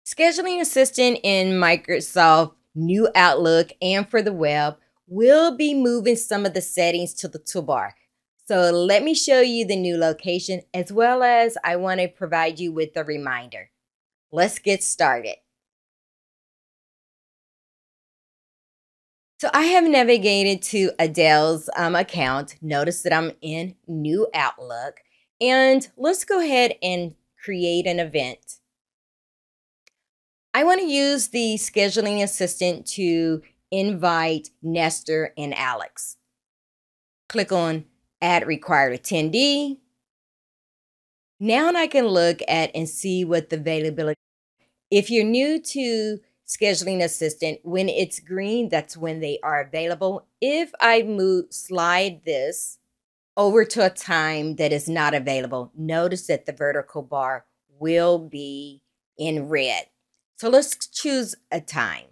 Scheduling Assistant in Microsoft New Outlook and for the web will be moving some of the settings to the toolbar. So let me show you the new location, as well as I want to provide you with a reminder. Let's get started. So I have navigated to Adele's account. Notice that I'm in New Outlook. And let's go ahead and create an event. I want to use the scheduling assistant to invite Nestor and Alex. Click on Add Required Attendee. Now I can look at and see what the availability. If you're new to scheduling assistant, when it's green, that's when they are available. If I slide this over to a time that is not available, notice that the vertical bar will be in red. So let's choose a time.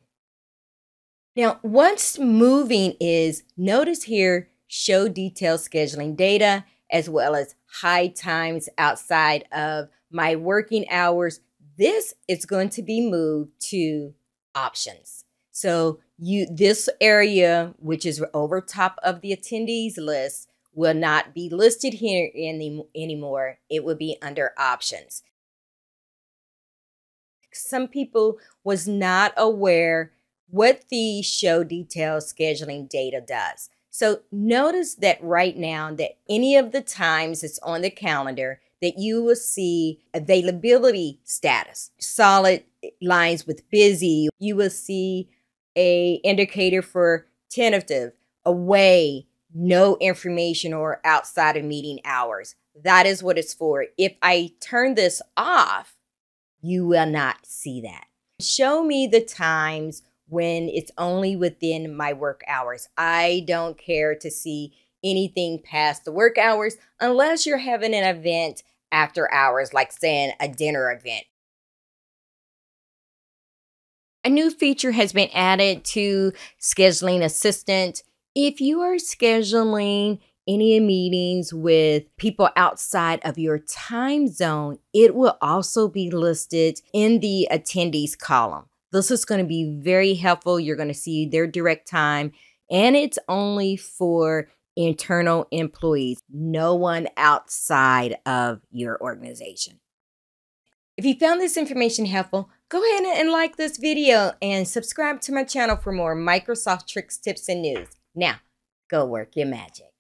Now, what's moving is, notice here, show detailed scheduling data, as well as high times outside of my working hours. This is going to be moved to options. So this area, which is over top of the attendees list, will not be listed here anymore. It will be under options. Some people was not aware what the show detail scheduling data does. So notice that right now that any of the times it's on the calendar that you will see availability status, solid lines with busy. You will see a indicator for tentative, away, no information, or outside of meeting hours. That is what it's for. If I turn this off, you will not see that. Show me the times when it's only within my work hours. I don't care to see anything past the work hours unless you're having an event after hours, like saying a dinner event. A new feature has been added to Scheduling Assistant. If you are scheduling any meetings with people outside of your time zone, it will also be listed in the attendees column. This is going to be very helpful. You're going to see their direct time, and it's only for internal employees, no one outside of your organization. If you found this information helpful, go ahead and like this video and subscribe to my channel for more Microsoft tricks, tips, and news. Now, go work your magic.